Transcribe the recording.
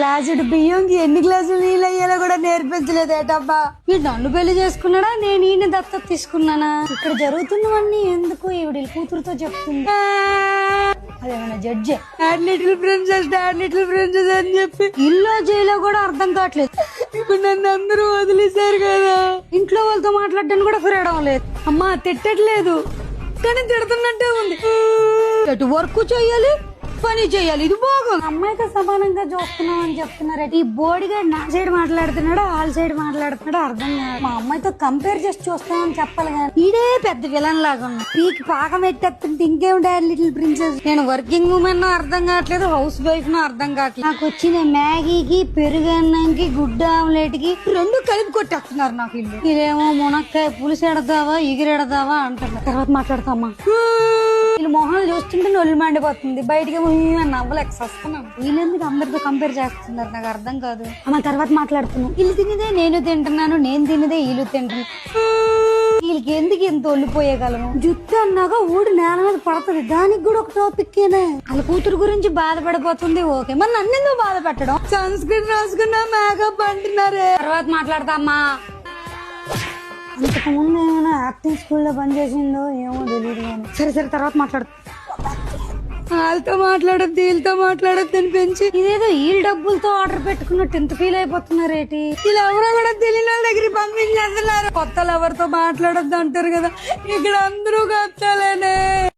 గ్లాసుడు బియ్యంకి ఎన్ని గ్లాసులు నీళ్ళు అయ్యేలా కూడా నేర్పించలేదేటబ్బా. ఈ నన్ను పెళ్లి చేసుకున్నాడా, నేను ఈయన దత్తత తీసుకున్నానా? ఇక్కడ జరుగుతున్నవన్నీ ఎందుకు ఈవిడ కూతురుతో చెప్తుంది. అదేమన్నా జడ్జే డాడ్ లిటిల్ ప్రిన్సెస్ అని చెప్పి ఇల్లు జైలో కూడా అర్థం కావట్లేదు. ఇప్పుడు నన్ను అందరూ వదిలేశారు కదా, ఇంట్లో వాళ్ళతో మాట్లాడడానికి కూడా ఫ్రీడమ్ లేదు. అమ్మా తిట్టట్లేదు కానీ తిడుతున్నట్టే ఉంది. ఎటు వర్క్ చెయ్యాలి, పని చెయ్యాలి, ఇది బాగుంది. అమ్మాయితో సమానంగా చూస్తున్నాం అని చెప్తున్నారు. ఈ బోడిగా నా సైడ్ మాట్లాడుతున్నాడు, వాళ్ళ సైడ్ మాట్లాడుతున్నాడు అర్థం కాదు. మా అమ్మాయితో కంపేర్ చేసి చూస్తామని చెప్పాలి కానీ ఈడే పెద్ద విలన్ లాగా ఉన్నా. పీకి పాకం ఎట్టేస్తుంటే ఇంకేం డాడ్ లిటిల్ ప్రిన్సెస్. నేను వర్కింగ్ ఉమెన్ అర్థం కావట్లేదు, హౌస్ వైఫ్ ను అర్థం కావట్లేదు. నాకు వచ్చిన మ్యాగీకి, పెరుగన్నంకి, గుడ్డ ఆమ్లెట్ కి రెండు కలిపి కొట్టేస్తున్నారు నాకు. ఇల్లు ఇదేమో మునక్కాయ పులుసు ఎడదావా ఎగిరెడదావా అంటున్నారు. తర్వాత మాట్లాడతామా. వీళ్ళు మొహాలు చూస్తుంటే నొల్లి మండిపోతుంది, బయటికి నవ్వలేక వస్తున్నాను. వీళ్ళెందుకు అందరితో కంపేర్ చేస్తున్నారు నాకు అర్థం కాదు. అమ్మ తర్వాత మాట్లాడుతున్నాను. వీళ్ళు తినేదే నేను తింటున్నాను, నేను తినేదే వీళ్ళు తింటున్నాను. వీళ్ళకి ఎందుకు ఎంత ఒళ్ళిపోయేగలను. జుట్టు అన్నాక ఊడి నేల మీద పడుతుంది, దానికి కూడా ఒక టాపిక్ ఏనే. వాళ్ళ కూతురు గురించి బాధపడిపోతుంది. ఓకే మరి నన్ను ఎందుకు బాధ పెట్టడం. సన్ స్క్రీన్ రాసుకున్నా మేకప్ అంటున్నారే. తర్వాత మాట్లాడతామ్మా. అంతకుముందు ఏమైనా యాక్టింగ్ స్కూల్లో పనిచేసిందో ఏమో తెలియదు కానీ సరే తర్వాత మాట్లాడుతా. వాళ్ళతో మాట్లాడద్దు వీళ్ళతో మాట్లాడద్దు అని పెంచి ఇదేదో వీళ్ళ డబ్బులతో ఆర్డర్ పెట్టుకున్నట్టు ఎంత ఫీల్ అయిపోతున్నారేటి. వీళ్ళు ఎవరో కూడా తెలియని వాళ్ళ దగ్గర పంపించేస్తున్నారు. కొత్తలు ఎవరితో మాట్లాడద్దు అంటారు కదా, ఇక్కడ అందరూ కొత్తలేనే.